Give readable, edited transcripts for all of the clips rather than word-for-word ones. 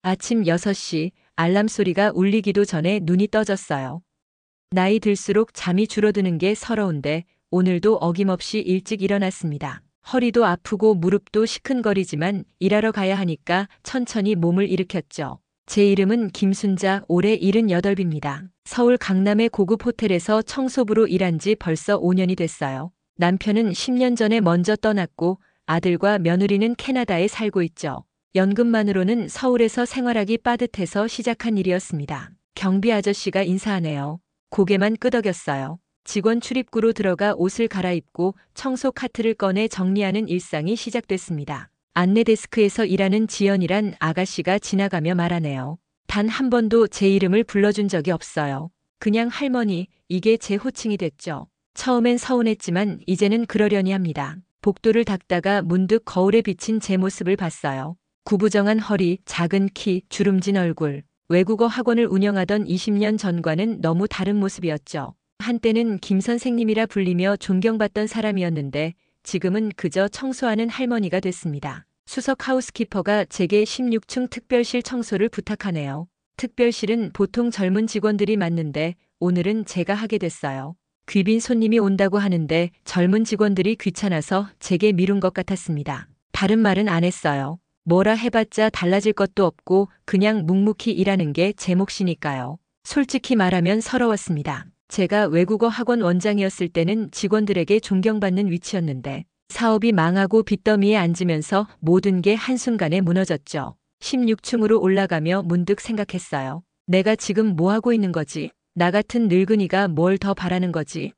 아침 6시 알람 소리가 울리기도 전에 눈이 떠졌어요. 나이 들수록 잠이 줄어드는 게 서러운데 오늘도 어김없이 일찍 일어났습니다. 허리도 아프고 무릎도 시큰거리지만 일하러 가야 하니까 천천히 몸을 일으켰죠. 제 이름은 김순자, 올해 78입니다. 서울 강남의 고급 호텔에서 청소부로 일한 지 벌써 5년이 됐어요. 남편은 10년 전에 먼저 떠났고 아들과 며느리는 캐나다에 살고 있죠. 연금만으로는 서울에서 생활하기 빠듯해서 시작한 일이었습니다. 경비 아저씨가 인사하네요. 고개만 끄덕였어요. 직원 출입구로 들어가 옷을 갈아입고 청소 카트를 꺼내 정리하는 일상이 시작됐습니다. 안내 데스크에서 일하는 지연이란 아가씨가 지나가며 말하네요. 단 한 번도 제 이름을 불러준 적이 없어요. 그냥 할머니, 이게 제 호칭이 됐죠. 처음엔 서운했지만 이제는 그러려니 합니다. 복도를 닦다가 문득 거울에 비친 제 모습을 봤어요. 구부정한 허리, 작은 키, 주름진 얼굴. 외국어 학원을 운영하던 20년 전과는 너무 다른 모습이었죠. 한때는 김 선생님이라 불리며 존경받던 사람이었는데 지금은 그저 청소하는 할머니가 됐습니다. 수석 하우스키퍼가 제게 16층 특별실 청소를 부탁하네요. 특별실은 보통 젊은 직원들이 맡는데 오늘은 제가 하게 됐어요. 귀빈 손님이 온다고 하는데 젊은 직원들이 귀찮아서 제게 미룬 것 같았습니다. 다른 말은 안 했어요. 뭐라 해봤자 달라질 것도 없고 그냥 묵묵히 일하는 게 제 몫이니까요. 솔직히 말하면 서러웠습니다. 제가 외국어 학원 원장이었을 때는 직원들에게 존경받는 위치였는데 사업이 망하고 빚더미에 앉으면서 모든 게 한순간에 무너졌죠. 16층으로 올라가며 문득 생각했어요. 내가 지금 뭐 하고 있는 거지? 나 같은 늙은이가 뭘 더 바라는 거지?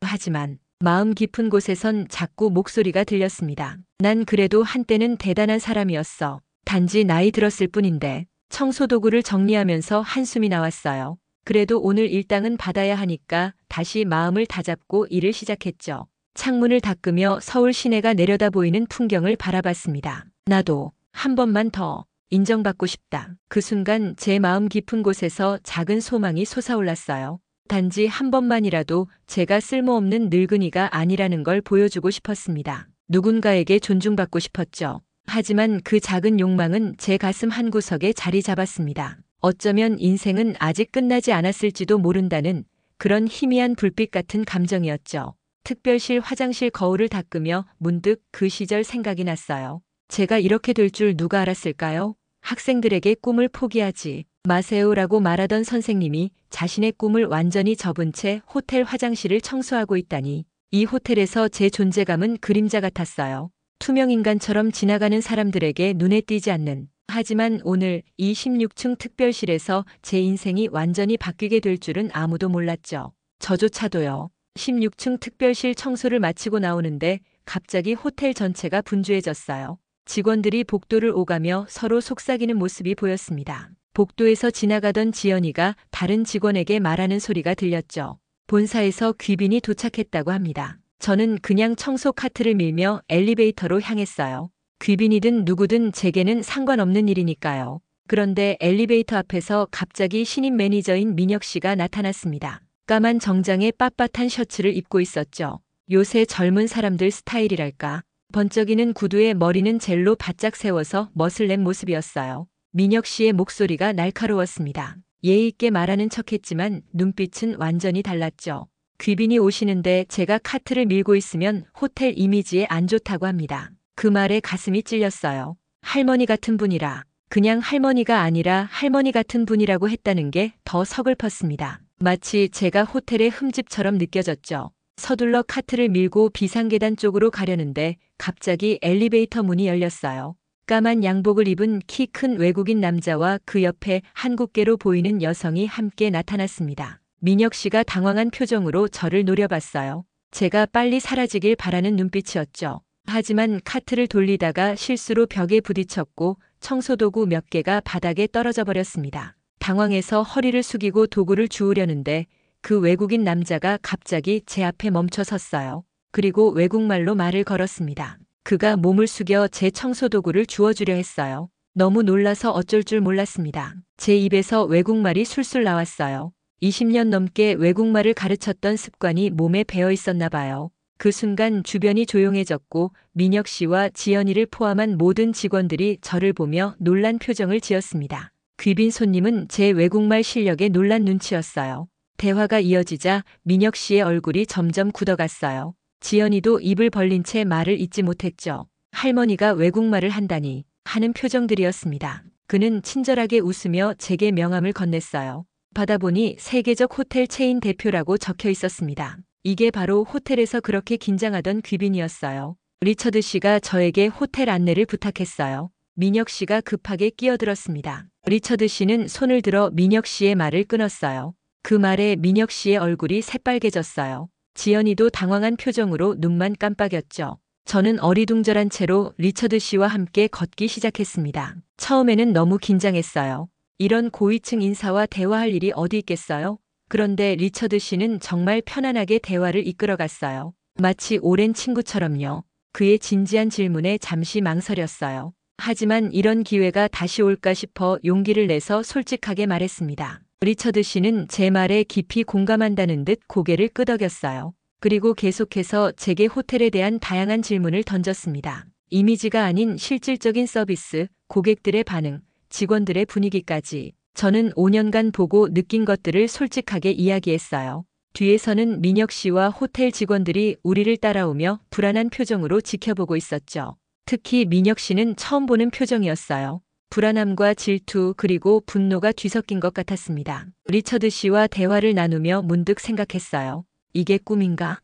하지만 마음 깊은 곳에선 자꾸 목소리가 들렸습니다. 난 그래도 한때는 대단한 사람이었어. 단지 나이 들었을 뿐인데. 청소도구를 정리하면서 한숨이 나왔어요. 그래도 오늘 일당은 받아야 하니까 다시 마음을 다잡고 일을 시작했죠. 창문을 닦으며 서울 시내가 내려다 보이는 풍경을 바라봤습니다. 나도 한 번만 더 인정받고 싶다. 그 순간 제 마음 깊은 곳에서 작은 소망이 솟아올랐어요. 단지 한 번만이라도 제가 쓸모없는 늙은이가 아니라는 걸 보여주고 싶었습니다. 누군가에게 존중받고 싶었죠. 하지만 그 작은 욕망은 제 가슴 한구석에 자리 잡았습니다. 어쩌면 인생은 아직 끝나지 않았을지도 모른다는 그런 희미한 불빛 같은 감정이었죠. 특별실 화장실 거울을 닦으며 문득 그 시절 생각이 났어요. 제가 이렇게 될 줄 누가 알았을까요? 학생들에게 꿈을 포기하지 마세요라고 말하던 선생님이 자신의 꿈을 완전히 접은 채 호텔 화장실을 청소하고 있다니 이 호텔에서 제 존재감은 그림자 같았어요. 투명 인간처럼 지나가는 사람들에게 눈에 띄지 않는 하지만 오늘 이 16층 특별실에서 제 인생이 완전히 바뀌게 될 줄은 아무도 몰랐죠. 저조차도요. 16층 특별실 청소를 마치고 나오는데 갑자기 호텔 전체가 분주해졌어요. 직원들이 복도를 오가며 서로 속삭이는 모습이 보였습니다. 복도에서 지나가던 지연이가 다른 직원에게 말하는 소리가 들렸죠. 본사에서 귀빈이 도착했다고 합니다. 저는 그냥 청소 카트를 밀며 엘리베이터로 향했어요. 귀빈이든 누구든 제게는 상관없는 일이니까요. 그런데 엘리베이터 앞에서 갑자기 신임 매니저인 민혁 씨가 나타났습니다. 까만 정장에 빳빳한 셔츠를 입고 있었죠. 요새 젊은 사람들 스타일이랄까. 번쩍이는 구두에 머리는 젤로 바짝 세워서 멋을 낸 모습이었어요. 민혁 씨의 목소리가 날카로웠습니다. 예의 있게 말하는 척했지만 눈빛은 완전히 달랐죠. 귀빈이 오시는데 제가 카트를 밀고 있으면 호텔 이미지에 안 좋다고 합니다. 그 말에 가슴이 찔렸어요. 할머니 같은 분이라. 그냥 할머니가 아니라 할머니 같은 분이라고 했다는 게 더 서글펐습니다. 마치 제가 호텔의 흠집처럼 느껴졌죠. 서둘러 카트를 밀고 비상계단 쪽으로 가려는데 갑자기 엘리베이터 문이 열렸어요. 까만 양복을 입은 키 큰 외국인 남자와 그 옆에 한국계로 보이는 여성이 함께 나타났습니다. 민혁 씨가 당황한 표정으로 저를 노려봤어요. 제가 빨리 사라지길 바라는 눈빛이었죠. 하지만 카트를 돌리다가 실수로 벽에 부딪혔고 청소도구 몇 개가 바닥에 떨어져 버렸습니다. 당황해서 허리를 숙이고 도구를 주우려는데 그 외국인 남자가 갑자기 제 앞에 멈춰 섰어요. 그리고 외국말로 말을 걸었습니다. 그가 몸을 숙여 제 청소도구를 주워주려 했어요. 너무 놀라서 어쩔 줄 몰랐습니다. 제 입에서 외국말이 술술 나왔어요. 20년 넘게 외국말을 가르쳤던 습관이 몸에 배어 있었나 봐요. 그 순간 주변이 조용해졌고 민혁 씨와 지연이를 포함한 모든 직원들이 저를 보며 놀란 표정을 지었습니다. 귀빈 손님은 제 외국말 실력에 놀란 눈치였어요. 대화가 이어지자 민혁 씨의 얼굴이 점점 굳어갔어요. 지연이도 입을 벌린 채 말을 잇지 못했죠. 할머니가 외국말을 한다니 하는 표정들이었습니다. 그는 친절하게 웃으며 제게 명함을 건넸어요. 받아보니 세계적 호텔 체인 대표라고 적혀 있었습니다. 이게 바로 호텔에서 그렇게 긴장하던 귀빈이었어요. 리처드 씨가 저에게 호텔 안내를 부탁했어요. 민혁 씨가 급하게 끼어들었습니다. 리처드 씨는 손을 들어 민혁 씨의 말을 끊었어요. 그 말에 민혁 씨의 얼굴이 새빨개졌어요. 지연이도 당황한 표정으로 눈만 깜빡였죠. 저는 어리둥절한 채로 리처드 씨와 함께 걷기 시작했습니다. 처음에는 너무 긴장했어요. 이런 고위층 인사와 대화할 일이 어디 있겠어요? 그런데 리처드 씨는 정말 편안하게 대화를 이끌어갔어요. 마치 오랜 친구처럼요. 그의 진지한 질문에 잠시 망설였어요. 하지만 이런 기회가 다시 올까 싶어 용기를 내서 솔직하게 말했습니다. 리처드 씨는 제 말에 깊이 공감한다는 듯 고개를 끄덕였어요. 그리고 계속해서 제게 호텔에 대한 다양한 질문을 던졌습니다. 이미지가 아닌 실질적인 서비스, 고객들의 반응, 직원들의 분위기까지. 저는 5년간 보고 느낀 것들을 솔직하게 이야기했어요. 뒤에서는 민혁 씨와 호텔 직원들이 우리를 따라오며 불안한 표정으로 지켜보고 있었죠. 특히 민혁 씨는 처음 보는 표정이었어요. 불안함과 질투 그리고 분노가 뒤섞인 것 같았습니다. 리처드 씨와 대화를 나누며 문득 생각했어요. 이게 꿈인가?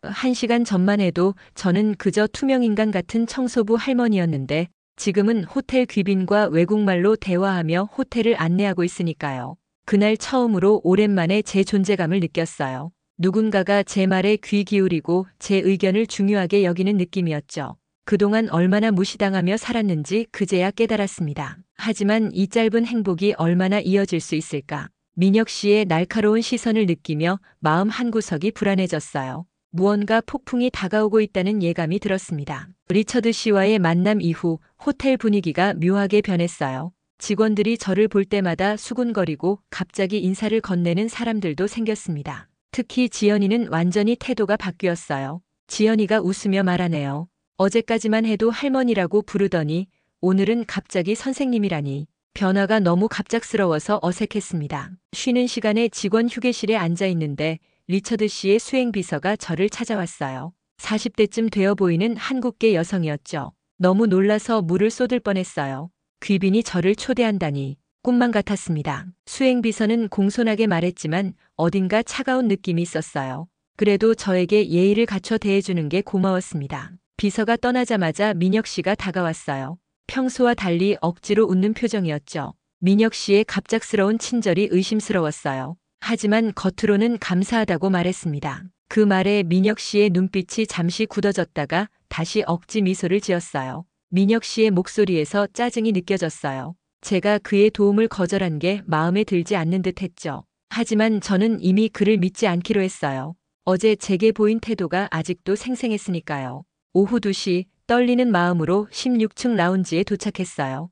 1시간 전만 해도 저는 그저 투명인간 같은 청소부 할머니였는데 지금은 호텔 귀빈과 외국말로 대화하며 호텔을 안내하고 있으니까요. 그날 처음으로 오랜만에 제 존재감을 느꼈어요. 누군가가 제 말에 귀 기울이고 제 의견을 중요하게 여기는 느낌이었죠. 그동안 얼마나 무시당하며 살았는지 그제야 깨달았습니다. 하지만 이 짧은 행복이 얼마나 이어질 수 있을까? 민혁 씨의 날카로운 시선을 느끼며 마음 한구석이 불안해졌어요. 무언가 폭풍이 다가오고 있다는 예감이 들었습니다. 리처드 씨와의 만남 이후 호텔 분위기가 묘하게 변했어요. 직원들이 저를 볼 때마다 수군거리고 갑자기 인사를 건네는 사람들도 생겼습니다. 특히 지연이는 완전히 태도가 바뀌었어요. 지연이가 웃으며 말하네요. 어제까지만 해도 할머니라고 부르더니 오늘은 갑자기 선생님이라니. 변화가 너무 갑작스러워서 어색했습니다. 쉬는 시간에 직원 휴게실에 앉아 있는데 리처드 씨의 수행비서가 저를 찾아왔어요. 40대쯤 되어 보이는 한국계 여성이었죠. 너무 놀라서 물을 쏟을 뻔했어요. 귀빈이 저를 초대한다니 꿈만 같았습니다. 수행비서는 공손하게 말했지만 어딘가 차가운 느낌이 있었어요. 그래도 저에게 예의를 갖춰 대해주는 게 고마웠습니다. 비서가 떠나자마자 민혁 씨가 다가왔어요. 평소와 달리 억지로 웃는 표정이었죠. 민혁 씨의 갑작스러운 친절이 의심스러웠어요. 하지만 겉으로는 감사하다고 말했습니다. 그 말에 민혁 씨의 눈빛이 잠시 굳어졌다가 다시 억지 미소를 지었어요. 민혁 씨의 목소리에서 짜증이 느껴졌어요. 제가 그의 도움을 거절한 게 마음에 들지 않는 듯 했죠. 하지만 저는 이미 그를 믿지 않기로 했어요. 어제 제게 보인 태도가 아직도 생생했으니까요. 오후 2시 떨리는 마음으로 16층 라운지에 도착했어요.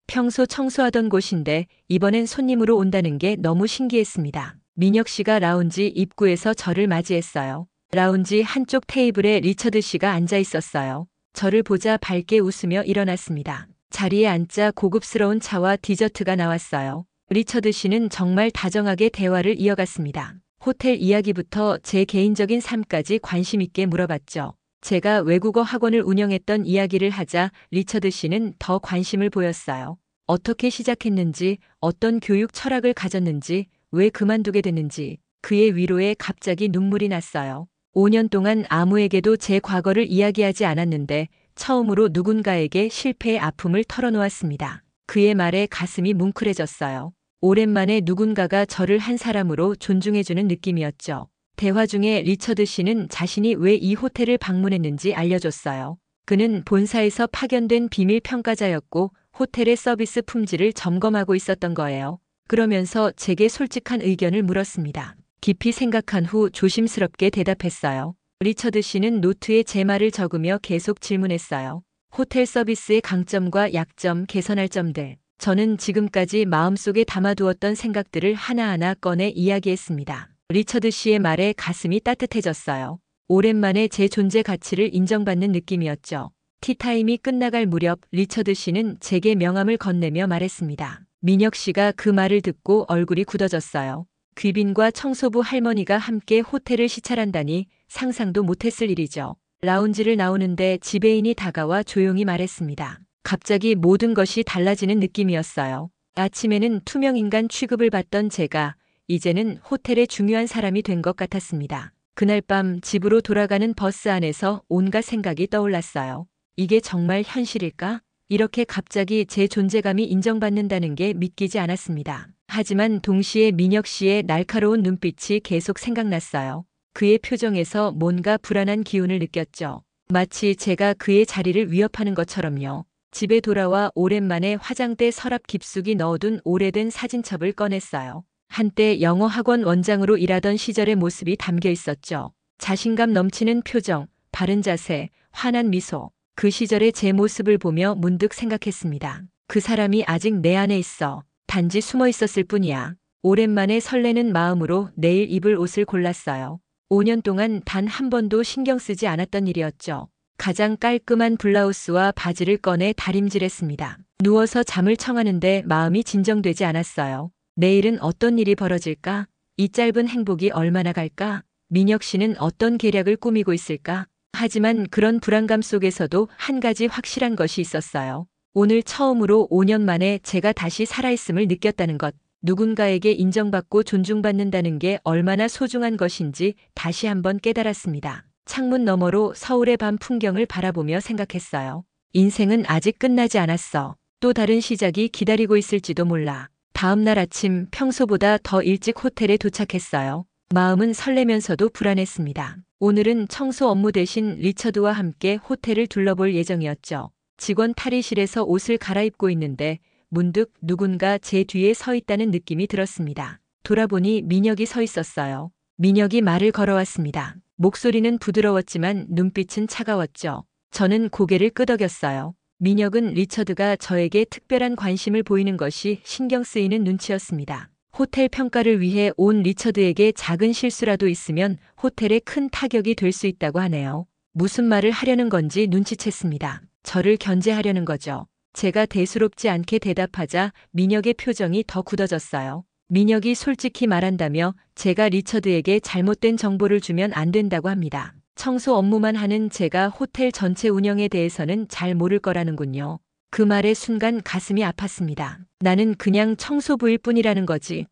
평소 청소하던 곳인데 이번엔 손님으로 온다는 게 너무 신기했습니다. 민혁 씨가 라운지 입구에서 저를 맞이했어요. 라운지 한쪽 테이블에 리처드 씨가 앉아 있었어요. 저를 보자 밝게 웃으며 일어났습니다. 자리에 앉자 고급스러운 차와 디저트가 나왔어요. 리처드 씨는 정말 다정하게 대화를 이어갔습니다. 호텔 이야기부터 제 개인적인 삶까지 관심 있게 물어봤죠. 제가 외국어 학원을 운영했던 이야기를 하자 리처드 씨는 더 관심을 보였어요. 어떻게 시작했는지, 어떤 교육 철학을 가졌는지, 왜 그만두게 됐는지, 그의 위로에 갑자기 눈물이 났어요. 5년 동안 아무에게도 제 과거를 이야기하지 않았는데 처음으로 누군가에게 실패의 아픔을 털어놓았습니다. 그의 말에 가슴이 뭉클해졌어요. 오랜만에 누군가가 저를 한 사람으로 존중해주는 느낌이었죠. 대화 중에 리처드 씨는 자신이 왜 이 호텔을 방문했는지 알려줬어요. 그는 본사에서 파견된 비밀 평가자였고 호텔의 서비스 품질을 점검하고 있었던 거예요. 그러면서 제게 솔직한 의견을 물었습니다. 깊이 생각한 후 조심스럽게 대답했어요. 리처드 씨는 노트에 제 말을 적으며 계속 질문했어요. 호텔 서비스의 강점과 약점, 개선할 점들. 저는 지금까지 마음속에 담아두었던 생각들을 하나하나 꺼내 이야기했습니다. 리처드 씨의 말에 가슴이 따뜻해졌어요. 오랜만에 제 존재 가치를 인정받는 느낌이었죠. 티타임이 끝나갈 무렵 리처드 씨는 제게 명함을 건네며 말했습니다. 민혁 씨가 그 말을 듣고 얼굴이 굳어졌어요. 귀빈과 청소부 할머니가 함께 호텔을 시찰한다니 상상도 못했을 일이죠. 라운지를 나오는데 지배인이 다가와 조용히 말했습니다. 갑자기 모든 것이 달라지는 느낌이었어요. 아침에는 투명인간 취급을 받던 제가 이제는 호텔의 중요한 사람이 된 것 같았습니다. 그날 밤 집으로 돌아가는 버스 안에서 온갖 생각이 떠올랐어요. 이게 정말 현실일까? 이렇게 갑자기 제 존재감이 인정받는다는 게 믿기지 않았습니다. 하지만 동시에 민혁 씨의 날카로운 눈빛이 계속 생각났어요. 그의 표정에서 뭔가 불안한 기운을 느꼈죠. 마치 제가 그의 자리를 위협하는 것처럼요. 집에 돌아와 오랜만에 화장대 서랍 깊숙이 넣어둔 오래된 사진첩을 꺼냈어요. 한때 영어 학원 원장으로 일하던 시절의 모습이 담겨 있었죠. 자신감 넘치는 표정, 바른 자세, 환한 미소. 그 시절의 제 모습을 보며 문득 생각했습니다. 그 사람이 아직 내 안에 있어. 단지 숨어 있었을 뿐이야. 오랜만에 설레는 마음으로 내일 입을 옷을 골랐어요. 5년 동안 단 한 번도 신경 쓰지 않았던 일이었죠. 가장 깔끔한 블라우스와 바지를 꺼내 다림질했습니다. 누워서 잠을 청하는데 마음이 진정되지 않았어요. 내일은 어떤 일이 벌어질까? 이 짧은 행복이 얼마나 갈까? 민혁 씨는 어떤 계략을 꾸미고 있을까? 하지만 그런 불안감 속에서도 한 가지 확실한 것이 있었어요. 오늘 처음으로 5년 만에 제가 다시 살아있음을 느꼈다는 것. 누군가에게 인정받고 존중받는다는 게 얼마나 소중한 것인지 다시 한번 깨달았습니다. 창문 너머로 서울의 밤 풍경을 바라보며 생각했어요. 인생은 아직 끝나지 않았어. 또 다른 시작이 기다리고 있을지도 몰라. 다음 날 아침 평소보다 더 일찍 호텔에 도착했어요. 마음은 설레면서도 불안했습니다. 오늘은 청소 업무 대신 리처드와 함께 호텔을 둘러볼 예정이었죠. 직원 탈의실에서 옷을 갈아입고 있는데 문득 누군가 제 뒤에 서 있다는 느낌이 들었습니다. 돌아보니 민혁이 서 있었어요. 민혁이 말을 걸어왔습니다. 목소리는 부드러웠지만 눈빛은 차가웠죠. 저는 고개를 끄덕였어요. 민혁은 리처드가 저에게 특별한 관심을 보이는 것이 신경 쓰이는 눈치였습니다. 호텔 평가를 위해 온 리처드에게 작은 실수라도 있으면 호텔에 큰 타격이 될 수 있다고 하네요. 무슨 말을 하려는 건지 눈치챘습니다. 저를 견제하려는 거죠. 제가 대수롭지 않게 대답하자 민혁의 표정이 더 굳어졌어요. 민혁이 솔직히 말한다며 제가 리처드에게 잘못된 정보를 주면 안 된다고 합니다. 청소 업무만 하는 제가 호텔 전체 운영에 대해서는 잘 모를 거라는군요. 그 말에 순간 가슴이 아팠습니다. 나는 그냥 청소부일 뿐이라는 거지.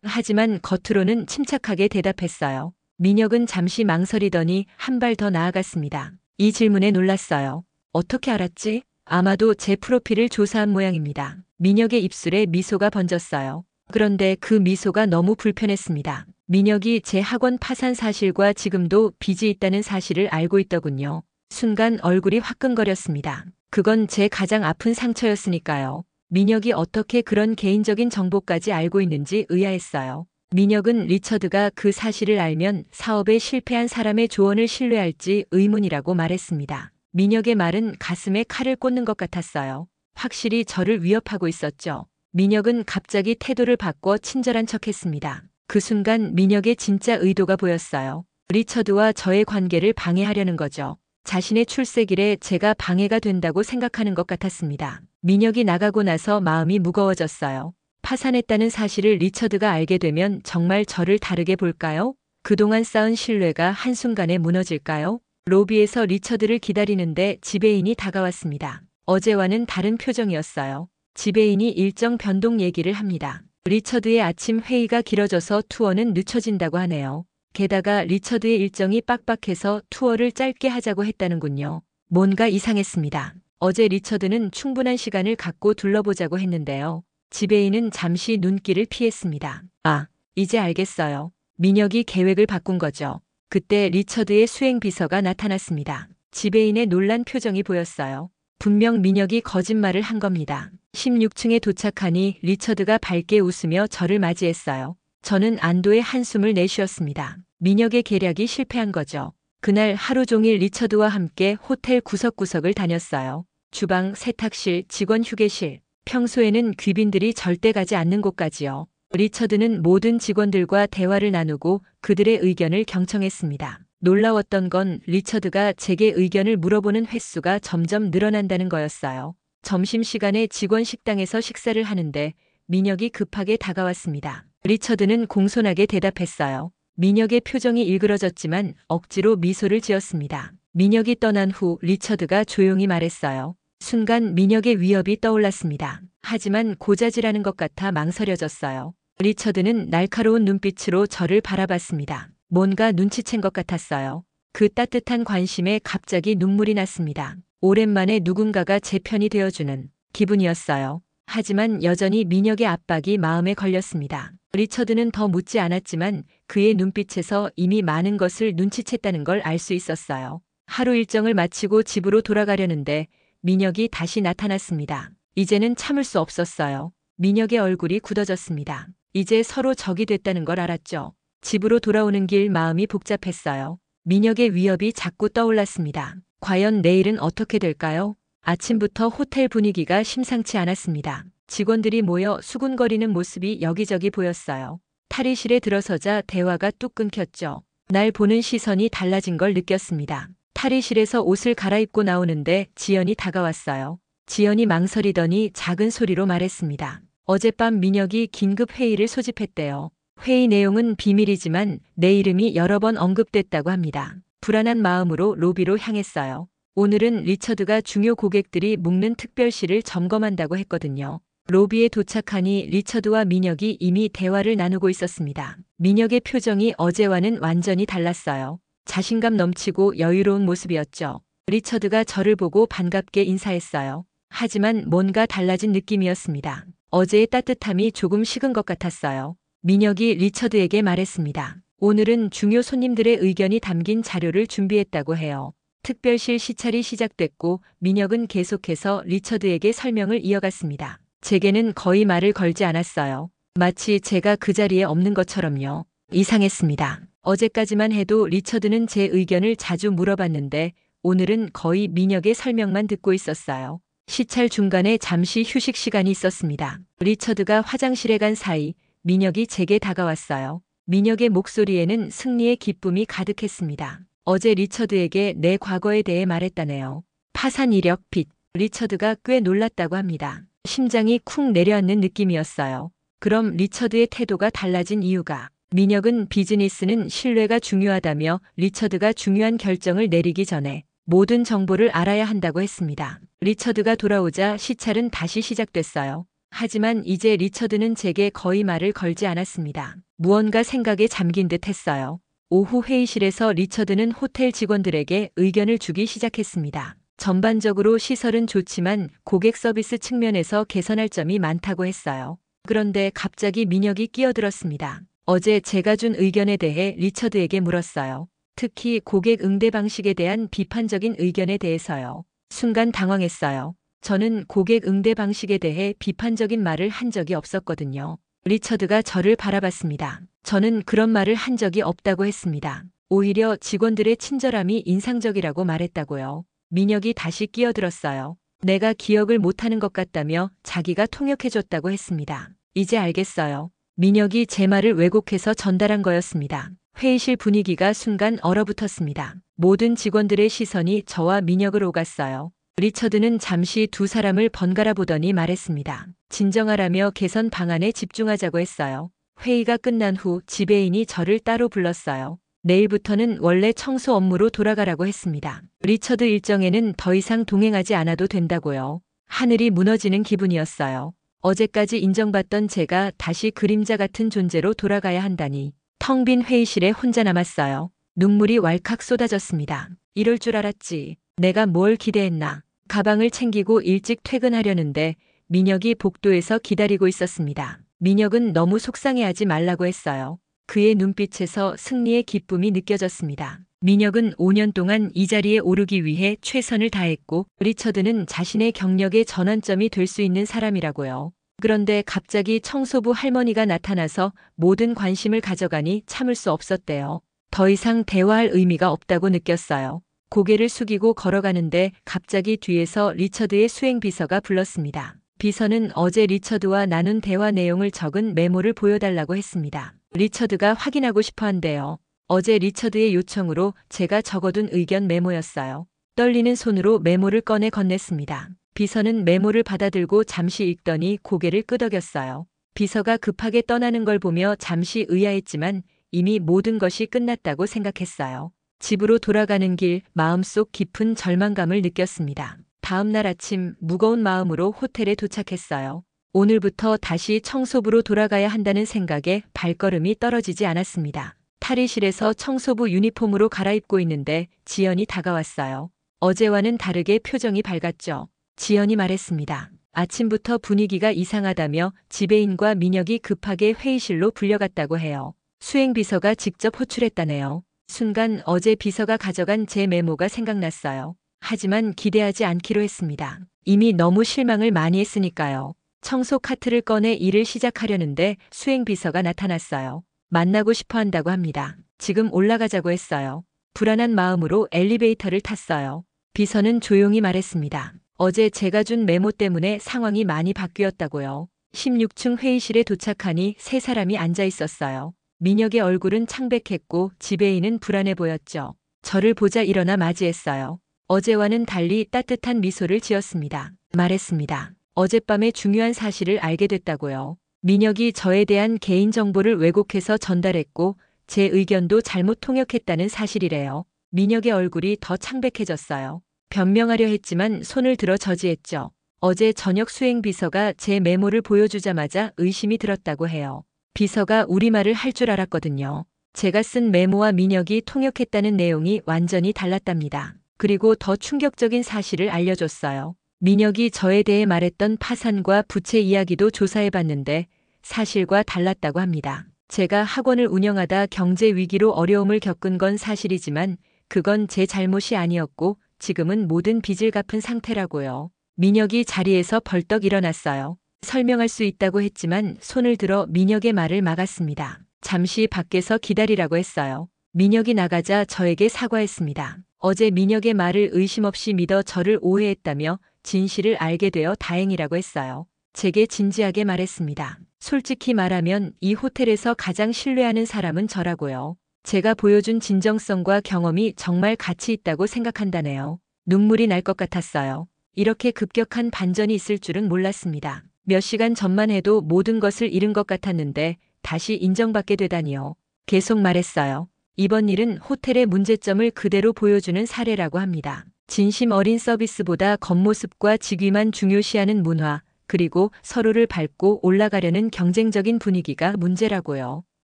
하지만 겉으로는 침착하게 대답했어요. 민혁은 잠시 망설이더니 한 발 더 나아갔습니다. 이 질문에 놀랐어요. 어떻게 알았지? 아마도 제 프로필을 조사한 모양입니다. 민혁의 입술에 미소가 번졌어요. 그런데 그 미소가 너무 불편했습니다. 민혁이 제 학원 파산 사실과 지금도 빚이 있다는 사실을 알고 있더군요. 순간 얼굴이 화끈거렸습니다. 그건 제 가장 아픈 상처였으니까요. 민혁이 어떻게 그런 개인적인 정보까지 알고 있는지 의아했어요. 민혁은 리처드가 그 사실을 알면 사업에 실패한 사람의 조언을 신뢰할지 의문이라고 말했습니다. 민혁의 말은 가슴에 칼을 꽂는 것 같았어요. 확실히 저를 위협하고 있었죠. 민혁은 갑자기 태도를 바꿔 친절한 척했습니다. 그 순간 민혁의 진짜 의도가 보였어요. 리처드와 저의 관계를 방해하려는 거죠. 자신의 출세길에 제가 방해가 된다고 생각하는 것 같았습니다. 민혁이 나가고 나서 마음이 무거워졌어요. 파산했다는 사실을 리처드가 알게 되면 정말 저를 다르게 볼까요? 그동안 쌓은 신뢰가 한순간에 무너질까요? 로비에서 리처드를 기다리는데 지배인이 다가왔습니다. 어제와는 다른 표정이었어요. 지배인이 일정 변동 얘기를 합니다. 리처드의 아침 회의가 길어져서 투어는 늦춰진다고 하네요. 게다가 리처드의 일정이 빡빡해서 투어를 짧게 하자고 했다는군요. 뭔가 이상했습니다. 어제 리처드는 충분한 시간을 갖고 둘러보자고 했는데요. 지배인은 잠시 눈길을 피했습니다. 아, 이제 알겠어요. 민혁이 계획을 바꾼 거죠. 그때 리처드의 수행 비서가 나타났습니다. 지배인의 놀란 표정이 보였어요. 분명 민혁이 거짓말을 한 겁니다. 16층에 도착하니 리처드가 밝게 웃으며 저를 맞이했어요. 저는 안도의 한숨을 내쉬었습니다. 민혁의 계략이 실패한 거죠. 그날 하루 종일 리처드와 함께 호텔 구석구석을 다녔어요. 주방, 세탁실, 직원 휴게실. 평소에는 귀빈들이 절대 가지 않는 곳까지요. 리처드는 모든 직원들과 대화를 나누고 그들의 의견을 경청했습니다. 놀라웠던 건 리처드가 제게 의견을 물어보는 횟수가 점점 늘어난다는 거였어요. 점심시간에 직원 식당에서 식사를 하는데 민혁이 급하게 다가왔습니다. 리처드는 공손하게 대답했어요. 민혁의 표정이 일그러졌지만 억지로 미소를 지었습니다. 민혁이 떠난 후 리처드가 조용히 말했어요. 순간 민혁의 위협이 떠올랐습니다. 하지만 고자질하는 것 같아 망설여졌어요. 리처드는 날카로운 눈빛으로 저를 바라봤습니다. 뭔가 눈치챈 것 같았어요. 그 따뜻한 관심에 갑자기 눈물이 났습니다. 오랜만에 누군가가 제 편이 되어주는 기분이었어요. 하지만 여전히 민혁의 압박이 마음에 걸렸습니다. 리처드는 더 묻지 않았지만 그의 눈빛에서 이미 많은 것을 눈치챘다는 걸 알 수 있었어요. 하루 일정을 마치고 집으로 돌아가려는데 민혁이 다시 나타났습니다. 이제는 참을 수 없었어요. 민혁의 얼굴이 굳어졌습니다. 이제 서로 적이 됐다는 걸 알았죠. 집으로 돌아오는 길 마음이 복잡했어요. 민혁의 위협이 자꾸 떠올랐습니다. 과연 내일은 어떻게 될까요? 아침부터 호텔 분위기가 심상치 않았습니다. 직원들이 모여 수군거리는 모습이 여기저기 보였어요. 탈의실에 들어서자 대화가 뚝 끊겼죠. 날 보는 시선이 달라진 걸 느꼈습니다. 탈의실에서 옷을 갈아입고 나오는데 지연이 다가왔어요. 지연이 망설이더니 작은 소리로 말했습니다. 어젯밤 민혁이 긴급 회의를 소집했대요. 회의 내용은 비밀이지만 내 이름이 여러 번 언급됐다고 합니다. 불안한 마음으로 로비로 향했어요. 오늘은 리처드가 중요 고객들이 묵는 특별실을 점검한다고 했거든요. 로비에 도착하니 리처드와 민혁이 이미 대화를 나누고 있었습니다. 민혁의 표정이 어제와는 완전히 달랐어요. 자신감 넘치고 여유로운 모습이었죠. 리처드가 저를 보고 반갑게 인사했어요. 하지만 뭔가 달라진 느낌이었습니다. 어제의 따뜻함이 조금 식은 것 같았어요. 민혁이 리처드에게 말했습니다. 오늘은 중요 손님들의 의견이 담긴 자료를 준비했다고 해요. 특별실 시찰이 시작됐고 민혁은 계속해서 리처드에게 설명을 이어갔습니다. 제게는 거의 말을 걸지 않았어요. 마치 제가 그 자리에 없는 것처럼요. 이상했습니다. 어제까지만 해도 리처드는 제 의견을 자주 물어봤는데 오늘은 거의 민혁의 설명만 듣고 있었어요. 시찰 중간에 잠시 휴식 시간이 있었습니다. 리처드가 화장실에 간 사이 민혁이 제게 다가왔어요. 민혁의 목소리에는 승리의 기쁨이 가득했습니다. 어제 리처드에게 내 과거에 대해 말했다네요. 파산 이력 빚. 리처드가 꽤 놀랐다고 합니다. 심장이 쿵 내려앉는 느낌이었어요. 그럼 리처드의 태도가 달라진 이유가? 민혁은 비즈니스는 신뢰가 중요하다며 리처드가 중요한 결정을 내리기 전에 모든 정보를 알아야 한다고 했습니다. 리처드가 돌아오자 시찰은 다시 시작됐어요. 하지만 이제 리처드는 제게 거의 말을 걸지 않았습니다. 무언가 생각에 잠긴 듯 했어요. 오후 회의실에서 리처드는 호텔 직원들에게 의견을 주기 시작했습니다. 전반적으로 시설은 좋지만 고객 서비스 측면에서 개선할 점이 많다고 했어요. 그런데 갑자기 민혁이 끼어들었습니다. 어제 제가 준 의견에 대해 리처드에게 물었어요. 특히 고객 응대 방식에 대한 비판적인 의견에 대해서요. 순간 당황했어요. 저는 고객 응대 방식에 대해 비판적인 말을 한 적이 없었거든요. 리처드가 저를 바라봤습니다. 저는 그런 말을 한 적이 없다고 했습니다. 오히려 직원들의 친절함이 인상적이라고 말했다고요. 민혁이 다시 끼어들었어요. 내가 기억을 못하는 것 같다며 자기가 통역해줬다고 했습니다. 이제 알겠어요. 민혁이 제 말을 왜곡해서 전달한 거였습니다. 회의실 분위기가 순간 얼어붙었습니다. 모든 직원들의 시선이 저와 민혁을 오갔어요. 리처드는 잠시 두 사람을 번갈아 보더니 말했습니다. 진정하라며 개선 방안에 집중하자고 했어요. 회의가 끝난 후 지배인이 저를 따로 불렀어요. 내일부터는 원래 청소 업무로 돌아가라고 했습니다. 리처드 일정에는 더 이상 동행하지 않아도 된다고요. 하늘이 무너지는 기분이었어요. 어제까지 인정받던 제가 다시 그림자 같은 존재로 돌아가야 한다니. 텅 빈 회의실에 혼자 남았어요. 눈물이 왈칵 쏟아졌습니다. 이럴 줄 알았지. 내가 뭘 기대했나. 가방을 챙기고 일찍 퇴근하려는데 민혁이 복도에서 기다리고 있었습니다. 민혁은 너무 속상해하지 말라고 했어요. 그의 눈빛에서 승리의 기쁨이 느껴졌습니다. 민혁은 5년 동안 이 자리에 오르기 위해 최선을 다했고 리처드는 자신의 경력의 전환점이 될 수 있는 사람이라고요. 그런데 갑자기 청소부 할머니가 나타나서 모든 관심을 가져가니 참을 수 없었대요. 더 이상 대화할 의미가 없다고 느꼈어요. 고개를 숙이고 걸어가는데 갑자기 뒤에서 리처드의 수행 비서가 불렀습니다. 비서는 어제 리처드와 나눈 대화 내용을 적은 메모를 보여달라고 했습니다. 리처드가 확인하고 싶어 한대요. 어제 리처드의 요청으로 제가 적어둔 의견 메모였어요. 떨리는 손으로 메모를 꺼내 건넸습니다. 비서는 메모를 받아들고 잠시 읽더니 고개를 끄덕였어요. 비서가 급하게 떠나는 걸 보며 잠시 의아했지만 이미 모든 것이 끝났다고 생각했어요. 집으로 돌아가는 길 마음속 깊은 절망감을 느꼈습니다. 다음 날 아침 무거운 마음으로 호텔에 도착했어요. 오늘부터 다시 청소부로 돌아가야 한다는 생각에 발걸음이 떨어지지 않았습니다. 탈의실에서 청소부 유니폼으로 갈아입고 있는데 지연이 다가왔어요. 어제와는 다르게 표정이 밝았죠. 지연이 말했습니다. 아침부터 분위기가 이상하다며 지배인과 민혁이 급하게 회의실로 불려갔다고 해요. 수행비서가 직접 호출했다네요. 순간 어제 비서가 가져간 제 메모가 생각났어요. 하지만 기대하지 않기로 했습니다. 이미 너무 실망을 많이 했으니까요. 청소 카트를 꺼내 일을 시작하려는데 수행비서가 나타났어요. 만나고 싶어 한다고 합니다. 지금 올라가자고 했어요. 불안한 마음으로 엘리베이터를 탔어요. 비서는 조용히 말했습니다. 어제 제가 준 메모 때문에 상황이 많이 바뀌었다고요. 16층 회의실에 도착하니 세 사람이 앉아 있었어요. 민혁의 얼굴은 창백했고 지배인은 불안해 보였죠. 저를 보자 일어나 맞이했어요. 어제와는 달리 따뜻한 미소를 지었습니다. 말했습니다. 어젯밤에 중요한 사실을 알게 됐다고요. 민혁이 저에 대한 개인정보를 왜곡해서 전달했고 제 의견도 잘못 통역했다는 사실이래요. 민혁의 얼굴이 더 창백해졌어요. 변명하려 했지만 손을 들어 저지했죠. 어제 저녁 수행비서가 제 메모를 보여주자마자 의심이 들었다고 해요. 비서가 우리말을 할 줄 알았거든요. 제가 쓴 메모와 민혁이 통역했다는 내용이 완전히 달랐답니다. 그리고 더 충격적인 사실을 알려줬어요. 민혁이 저에 대해 말했던 파산과 부채 이야기도 조사해봤는데 사실과 달랐다고 합니다. 제가 학원을 운영하다 경제 위기로 어려움을 겪은 건 사실이지만 그건 제 잘못이 아니었고 지금은 모든 빚을 갚은 상태라고요. 민혁이 자리에서 벌떡 일어났어요. 설명할 수 있다고 했지만 손을 들어 민혁의 말을 막았습니다. 잠시 밖에서 기다리라고 했어요. 민혁이 나가자 저에게 사과했습니다. 어제 민혁의 말을 의심 없이 믿어 저를 오해했다며 진실을 알게 되어 다행이라고 했어요. 제게 진지하게 말했습니다. 솔직히 말하면 이 호텔에서 가장 신뢰하는 사람은 저라고요. 제가 보여준 진정성과 경험이 정말 가치 있다고 생각한다네요. 눈물이 날 것 같았어요. 이렇게 급격한 반전이 있을 줄은 몰랐습니다. 몇 시간 전만 해도 모든 것을 잃은 것 같았는데 다시 인정받게 되다니요. 계속 말했어요. 이번 일은 호텔의 문제점을 그대로 보여주는 사례라고 합니다. 진심 어린 서비스보다 겉모습과 직위만 중요시하는 문화, 그리고 서로를 밟고 올라가려는 경쟁적인 분위기가 문제라고요.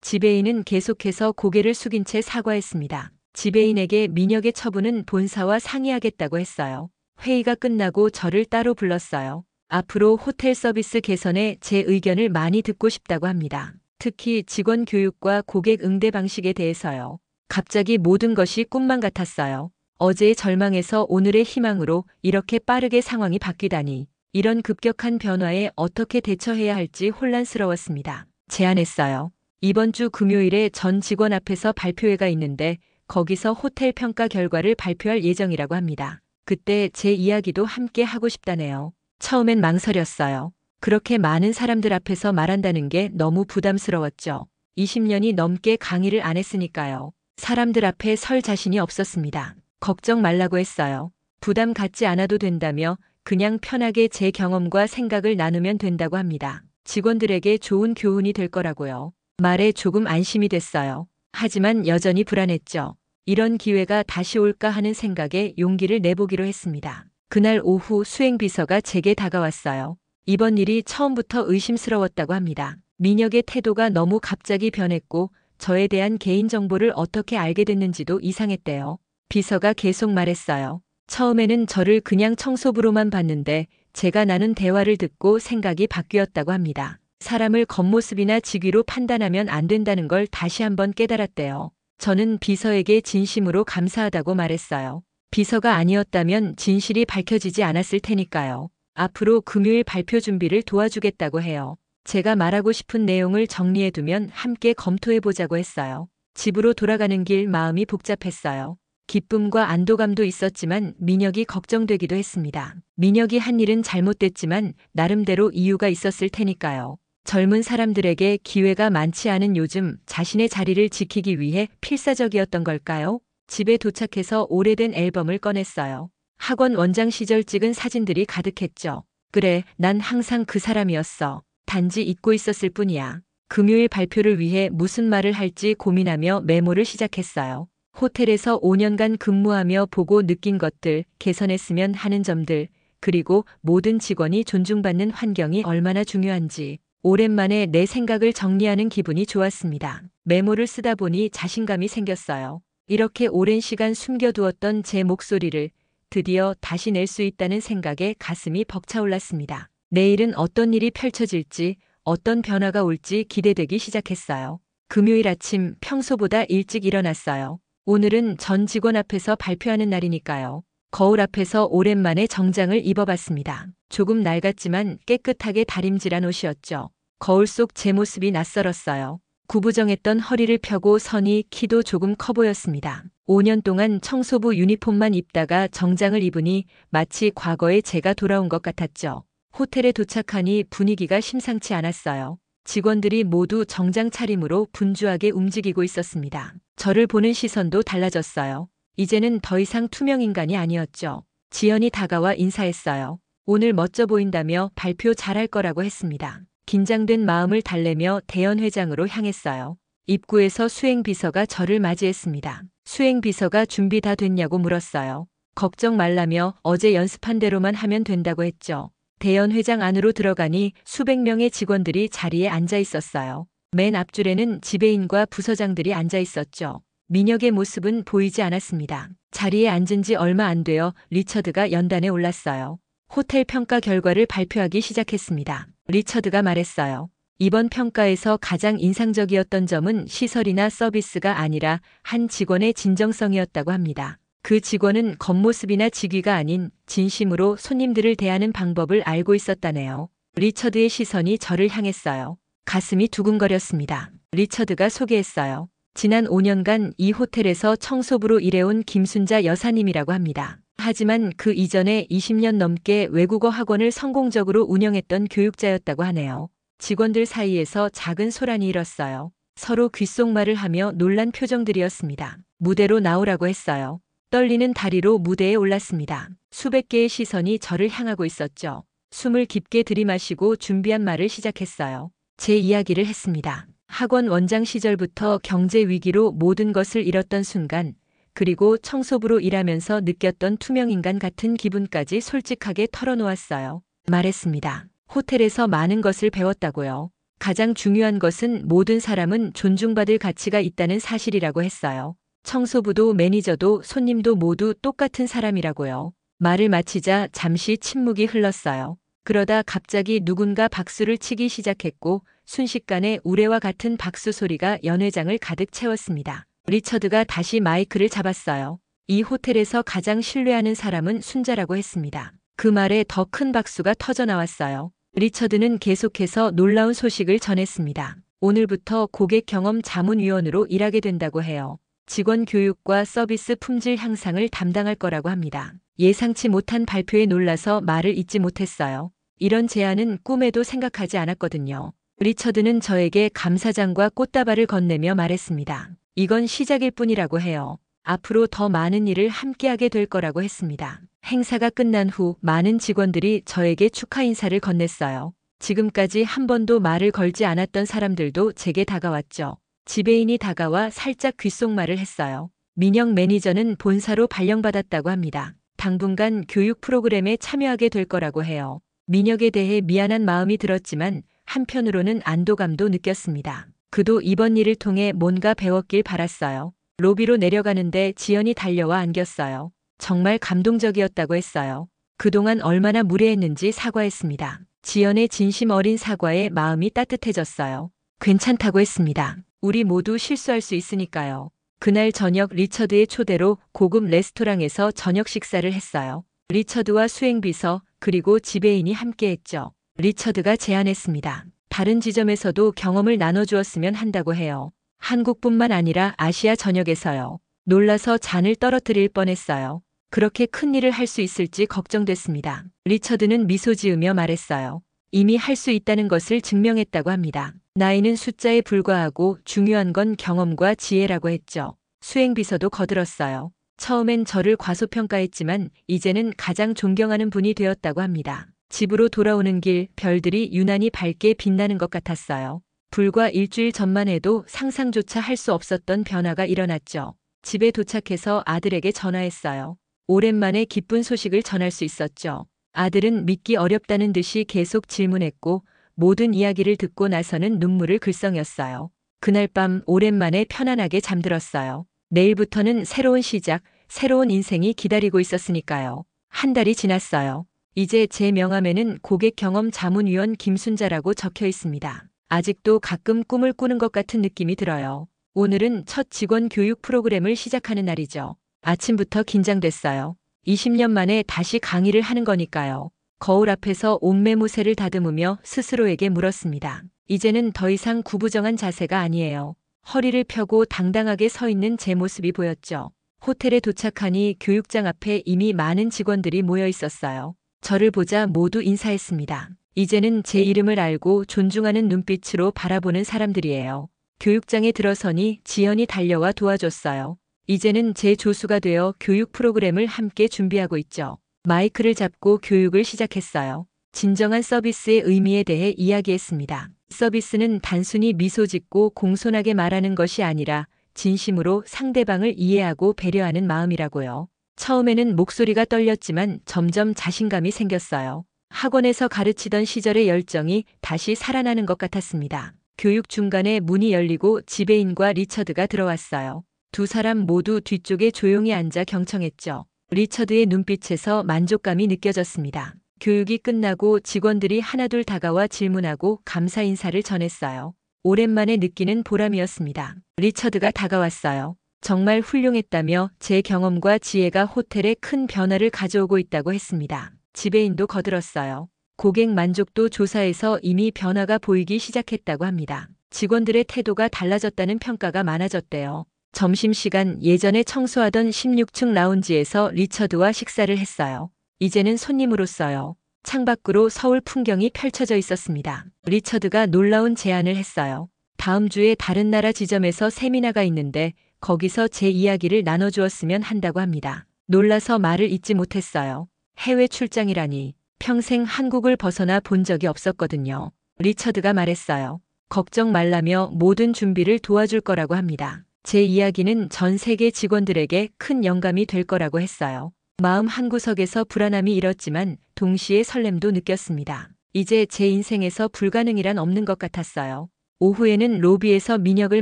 지배인은 계속해서 고개를 숙인 채 사과했습니다. 지배인에게 민혁의 처분은 본사와 상의하겠다고 했어요. 회의가 끝나고 저를 따로 불렀어요. 앞으로 호텔 서비스 개선에 제 의견을 많이 듣고 싶다고 합니다. 특히 직원 교육과 고객 응대 방식에 대해서요. 갑자기 모든 것이 꿈만 같았어요. 어제의 절망에서 오늘의 희망으로 이렇게 빠르게 상황이 바뀌다니. 이런 급격한 변화에 어떻게 대처해야 할지 혼란스러웠습니다. 제안했어요. 이번 주 금요일에 전 직원 앞에서 발표회가 있는데 거기서 호텔 평가 결과를 발표할 예정이라고 합니다. 그때 제 이야기도 함께 하고 싶다네요. 처음엔 망설였어요. 그렇게 많은 사람들 앞에서 말한다는 게 너무 부담스러웠죠. 20년이 넘게 강의를 안 했으니까요. 사람들 앞에 설 자신이 없었습니다. 걱정 말라고 했어요. 부담 갖지 않아도 된다며 그냥 편하게 제 경험과 생각을 나누면 된다고 합니다. 직원들에게 좋은 교훈이 될 거라고요. 말에 조금 안심이 됐어요. 하지만 여전히 불안했죠. 이런 기회가 다시 올까 하는 생각에 용기를 내보기로 했습니다. 그날 오후 수행비서가 제게 다가왔어요. 이번 일이 처음부터 의심스러웠다고 합니다. 민혁의 태도가 너무 갑자기 변했고 저에 대한 개인정보를 어떻게 알게 됐는지도 이상했대요. 비서가 계속 말했어요. 처음에는 저를 그냥 청소부로만 봤는데 제가 나눈 대화를 듣고 생각이 바뀌었다고 합니다. 사람을 겉모습이나 직위로 판단하면 안 된다는 걸 다시 한번 깨달았대요. 저는 비서에게 진심으로 감사하다고 말했어요. 비서가 아니었다면 진실이 밝혀지지 않았을 테니까요. 앞으로 금요일 발표 준비를 도와주겠다고 해요. 제가 말하고 싶은 내용을 정리해두면 함께 검토해보자고 했어요. 집으로 돌아가는 길 마음이 복잡했어요. 기쁨과 안도감도 있었지만 민혁이 걱정되기도 했습니다. 민혁이 한 일은 잘못됐지만 나름대로 이유가 있었을 테니까요. 젊은 사람들에게 기회가 많지 않은 요즘 자신의 자리를 지키기 위해 필사적이었던 걸까요? 집에 도착해서 오래된 앨범을 꺼냈어요. 학원 원장 시절 찍은 사진들이 가득했죠. 그래, 난 항상 그 사람이었어. 단지 잊고 있었을 뿐이야. 금요일 발표를 위해 무슨 말을 할지 고민하며 메모를 시작했어요. 호텔에서 5년간 근무하며 보고 느낀 것들, 개선했으면 하는 점들, 그리고 모든 직원이 존중받는 환경이 얼마나 중요한지. 오랜만에 내 생각을 정리하는 기분이 좋았습니다. 메모를 쓰다 보니 자신감이 생겼어요. 이렇게 오랜 시간 숨겨두었던 제 목소리를 드디어 다시 낼 수 있다는 생각에 가슴이 벅차올랐습니다. 내일은 어떤 일이 펼쳐질지, 어떤 변화가 올지 기대되기 시작했어요. 금요일 아침 평소보다 일찍 일어났어요. 오늘은 전 직원 앞에서 발표하는 날이니까요. 거울 앞에서 오랜만에 정장을 입어봤습니다. 조금 낡았지만 깨끗하게 다림질한 옷이었죠. 거울 속 제 모습이 낯설었어요. 구부정했던 허리를 펴고 서니 키도 조금 커 보였습니다. 5년 동안 청소부 유니폼만 입다가 정장을 입으니 마치 과거에 제가 돌아온 것 같았죠. 호텔에 도착하니 분위기가 심상치 않았어요. 직원들이 모두 정장 차림으로 분주하게 움직이고 있었습니다. 저를 보는 시선도 달라졌어요. 이제는 더 이상 투명 인간이 아니었죠. 지연이 다가와 인사했어요. 오늘 멋져 보인다며 발표 잘할 거라고 했습니다. 긴장된 마음을 달래며 대연회장으로 향했어요. 입구에서 수행비서가 저를 맞이했습니다. 수행비서가 준비 다 됐냐고 물었어요. 걱정 말라며 어제 연습한 대로만 하면 된다고 했죠. 대연회장 안으로 들어가니 수백 명의 직원들이 자리에 앉아 있었어요. 맨 앞줄에는 지배인과 부서장들이 앉아 있었죠. 민혁의 모습은 보이지 않았습니다. 자리에 앉은 지 얼마 안 되어 리처드가 연단에 올랐어요. 호텔 평가 결과를 발표하기 시작했습니다. 리처드가 말했어요. 이번 평가에서 가장 인상적이었던 점은 시설이나 서비스가 아니라 한 직원의 진정성이었다고 합니다. 그 직원은 겉모습이나 직위가 아닌 진심으로 손님들을 대하는 방법을 알고 있었다네요. 리처드의 시선이 저를 향했어요. 가슴이 두근거렸습니다. 리처드가 소개했어요. 지난 5년간 이 호텔에서 청소부로 일해온 김순자 여사님이라고 합니다. 하지만 그 이전에 20년 넘게 외국어 학원을 성공적으로 운영했던 교육자였다고 하네요. 직원들 사이에서 작은 소란이 일었어요. 서로 귓속말을 하며 놀란 표정들이었습니다. 무대로 나오라고 했어요. 떨리는 다리로 무대에 올랐습니다. 수백 개의 시선이 저를 향하고 있었죠. 숨을 깊게 들이마시고 준비한 말을 시작했어요. 제 이야기를 했습니다. 학원 원장 시절부터 경제 위기로 모든 것을 잃었던 순간, 그리고 청소부로 일하면서 느꼈던 투명인간 같은 기분까지 솔직하게 털어놓았어요. 말했습니다. 호텔에서 많은 것을 배웠다고요. 가장 중요한 것은 모든 사람은 존중받을 가치가 있다는 사실이라고 했어요. 청소부도 매니저도 손님도 모두 똑같은 사람이라고요. 말을 마치자 잠시 침묵이 흘렀어요. 그러다 갑자기 누군가 박수를 치기 시작했고 순식간에 우레와 같은 박수 소리가 연회장을 가득 채웠습니다. 리처드가 다시 마이크를 잡았어요. 이 호텔에서 가장 신뢰하는 사람은 순자라고 했습니다. 그 말에 더 큰 박수가 터져 나왔어요. 리처드는 계속해서 놀라운 소식을 전했습니다. 오늘부터 고객 경험 자문위원으로 일하게 된다고 해요. 직원 교육과 서비스 품질 향상을 담당할 거라고 합니다. 예상치 못한 발표에 놀라서 말을 잇지 못했어요. 이런 제안은 꿈에도 생각하지 않았거든요. 리처드는 저에게 감사장과 꽃다발을 건네며 말했습니다. 이건 시작일 뿐이라고 해요. 앞으로 더 많은 일을 함께하게 될 거라고 했습니다. 행사가 끝난 후 많은 직원들이 저에게 축하 인사를 건넸어요. 지금까지 한 번도 말을 걸지 않았던 사람들도 제게 다가왔죠. 지배인이 다가와 살짝 귓속말을 했어요. 민영 매니저는 본사로 발령받았다고 합니다. 당분간 교육 프로그램에 참여하게 될 거라고 해요. 민혁에 대해 미안한 마음이 들었지만 한편으로는 안도감도 느꼈습니다. 그도 이번 일을 통해 뭔가 배웠길 바랐어요. 로비로 내려가는데 지연이 달려와 안겼어요. 정말 감동적이었다고 했어요. 그동안 얼마나 무례했는지 사과했습니다. 지연의 진심 어린 사과에 마음이 따뜻해졌어요. 괜찮다고 했습니다. 우리 모두 실수할 수 있으니까요. 그날 저녁 리처드의 초대로 고급 레스토랑에서 저녁 식사를 했어요. 리처드와 수행비서 그리고 지배인이 함께했죠. 리처드가 제안했습니다. 다른 지점에서도 경험을 나눠주었으면 한다고 해요. 한국뿐만 아니라 아시아 전역에서요. 놀라서 잔을 떨어뜨릴 뻔했어요. 그렇게 큰 일을 할 수 있을지 걱정됐습니다. 리처드는 미소 지으며 말했어요. 이미 할 수 있다는 것을 증명했다고 합니다. 나이는 숫자에 불과하고 중요한 건 경험과 지혜라고 했죠. 수행비서도 거들었어요. 처음엔 저를 과소평가했지만 이제는 가장 존경하는 분이 되었다고 합니다. 집으로 돌아오는 길 별들이 유난히 밝게 빛나는 것 같았어요. 불과 일주일 전만 해도 상상조차 할 수 없었던 변화가 일어났죠. 집에 도착해서 아들에게 전화했어요. 오랜만에 기쁜 소식을 전할 수 있었죠. 아들은 믿기 어렵다는 듯이 계속 질문했고 모든 이야기를 듣고 나서는 눈물을 글썽였어요. 그날 밤 오랜만에 편안하게 잠들었어요. 내일부터는 새로운 시작, 새로운 인생이 기다리고 있었으니까요. 한 달이 지났어요. 이제 제 명함에는 고객 경험 자문위원 김순자라고 적혀 있습니다. 아직도 가끔 꿈을 꾸는 것 같은 느낌이 들어요. 오늘은 첫 직원 교육 프로그램을 시작하는 날이죠. 아침부터 긴장됐어요. 20년 만에 다시 강의를 하는 거니까요. 거울 앞에서 옷매무새를 다듬으며 스스로에게 물었습니다. 이제는 더 이상 구부정한 자세가 아니에요. 허리를 펴고 당당하게 서 있는 제 모습이 보였죠. 호텔에 도착하니 교육장 앞에 이미 많은 직원들이 모여 있었어요. 저를 보자 모두 인사했습니다. 이제는 제 이름을 알고 존중하는 눈빛으로 바라보는 사람들이에요. 교육장에 들어서니 지연이 달려와 도와줬어요. 이제는 제 조수가 되어 교육 프로그램을 함께 준비하고 있죠. 마이크를 잡고 교육을 시작했어요. 진정한 서비스의 의미에 대해 이야기했습니다. 서비스는 단순히 미소 짓고 공손하게 말하는 것이 아니라 진심으로 상대방을 이해하고 배려하는 마음이라고요. 처음에는 목소리가 떨렸지만 점점 자신감이 생겼어요. 학원에서 가르치던 시절의 열정이 다시 살아나는 것 같았습니다. 교육 중간에 문이 열리고 지배인과 리처드가 들어왔어요. 두 사람 모두 뒤쪽에 조용히 앉아 경청했죠. 리처드의 눈빛에서 만족감이 느껴졌습니다. 교육이 끝나고 직원들이 하나둘 다가와 질문하고 감사 인사를 전했어요. 오랜만에 느끼는 보람이었습니다. 리처드가 다가왔어요. 정말 훌륭했다며 제 경험과 지혜가 호텔에 큰 변화를 가져오고 있다고 했습니다. 지배인도 거들었어요. 고객 만족도 조사에서 이미 변화가 보이기 시작했다고 합니다. 직원들의 태도가 달라졌다는 평가가 많아졌대요. 점심시간 예전에 청소하던 16층 라운지에서 리처드와 식사를 했어요. 이제는 손님으로서요. 창밖으로 서울 풍경이 펼쳐져 있었습니다. 리처드가 놀라운 제안을 했어요. 다음 주에 다른 나라 지점에서 세미나가 있는데 거기서 제 이야기를 나눠주었으면 한다고 합니다. 놀라서 말을 잇지 못했어요. 해외 출장이라니 평생 한국을 벗어나 본 적이 없었거든요. 리처드가 말했어요. 걱정 말라며 모든 준비를 도와줄 거라고 합니다. 제 이야기는 전 세계 직원들에게 큰 영감이 될 거라고 했어요. 마음 한구석에서 불안함이 일었지만 동시에 설렘도 느꼈습니다. 이제 제 인생에서 불가능이란 없는 것 같았어요. 오후에는 로비에서 민혁을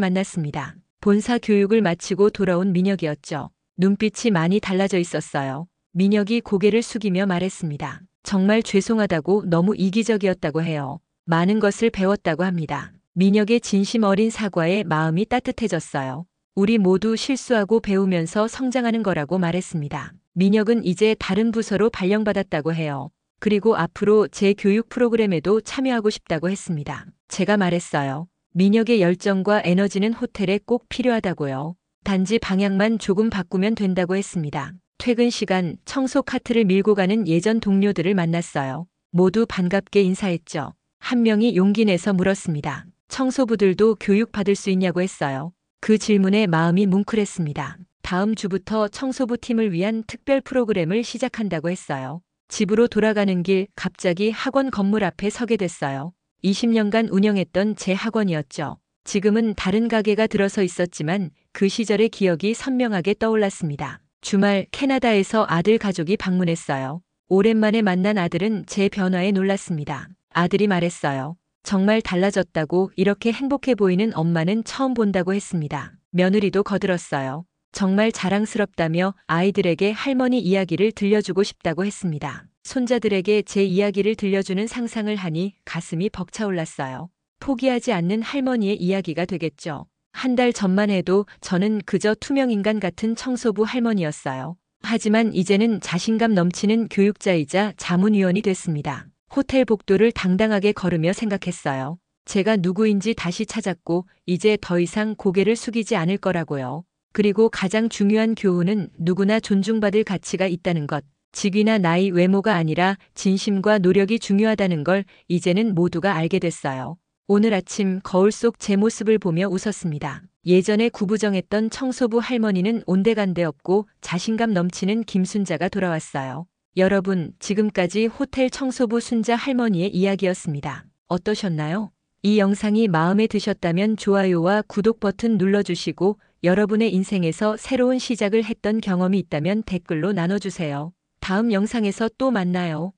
만났습니다. 본사 교육을 마치고 돌아온 민혁이었죠. 눈빛이 많이 달라져 있었어요. 민혁이 고개를 숙이며 말했습니다. 정말 죄송하다고 너무 이기적이었다고 해요. 많은 것을 배웠다고 합니다. 민혁의 진심 어린 사과에 마음이 따뜻해졌어요. 우리 모두 실수하고 배우면서 성장하는 거라고 말했습니다. 민혁은 이제 다른 부서로 발령받았다고 해요. 그리고 앞으로 제 교육 프로그램에도 참여하고 싶다고 했습니다. 제가 말했어요. 민혁의 열정과 에너지는 호텔에 꼭 필요하다고요. 단지 방향만 조금 바꾸면 된다고 했습니다. 퇴근 시간 청소 카트를 밀고 가는 예전 동료들을 만났어요. 모두 반갑게 인사했죠. 한 명이 용기 내서 물었습니다. 청소부들도 교육받을 수 있냐고 했어요. 그 질문에 마음이 뭉클했습니다. 다음 주부터 청소부 팀을 위한 특별 프로그램을 시작한다고 했어요. 집으로 돌아가는 길 갑자기 학원 건물 앞에 서게 됐어요. 20년간 운영했던 제 학원이었죠. 지금은 다른 가게가 들어서 있었지만 그 시절의 기억이 선명하게 떠올랐습니다. 주말 캐나다에서 아들 가족이 방문했어요. 오랜만에 만난 아들은 제 변화에 놀랐습니다. 아들이 말했어요. 정말 달라졌다고 이렇게 행복해 보이는 엄마는 처음 본다고 했습니다. 며느리도 거들었어요. 정말 자랑스럽다며 아이들에게 할머니 이야기를 들려주고 싶다고 했습니다. 손자들에게 제 이야기를 들려주는 상상을 하니 가슴이 벅차올랐어요. 포기하지 않는 할머니의 이야기가 되겠죠. 한 달 전만 해도 저는 그저 투명인간 같은 청소부 할머니였어요. 하지만 이제는 자신감 넘치는 교육자이자 자문위원이 됐습니다. 호텔 복도를 당당하게 걸으며 생각했어요. 제가 누구인지 다시 찾았고 이제 더 이상 고개를 숙이지 않을 거라고요. 그리고 가장 중요한 교훈은 누구나 존중받을 가치가 있다는 것. 직위나 나이, 외모가 아니라 진심과 노력이 중요하다는 걸 이제는 모두가 알게 됐어요. 오늘 아침 거울 속 제 모습을 보며 웃었습니다. 예전에 구부정했던 청소부 할머니는 온데간데 없고 자신감 넘치는 김순자가 돌아왔어요. 여러분, 지금까지 호텔 청소부 순자 할머니의 이야기였습니다. 어떠셨나요? 이 영상이 마음에 드셨다면 좋아요와 구독 버튼 눌러주시고 여러분의 인생에서 새로운 시작을 했던 경험이 있다면 댓글로 나눠주세요. 다음 영상에서 또 만나요.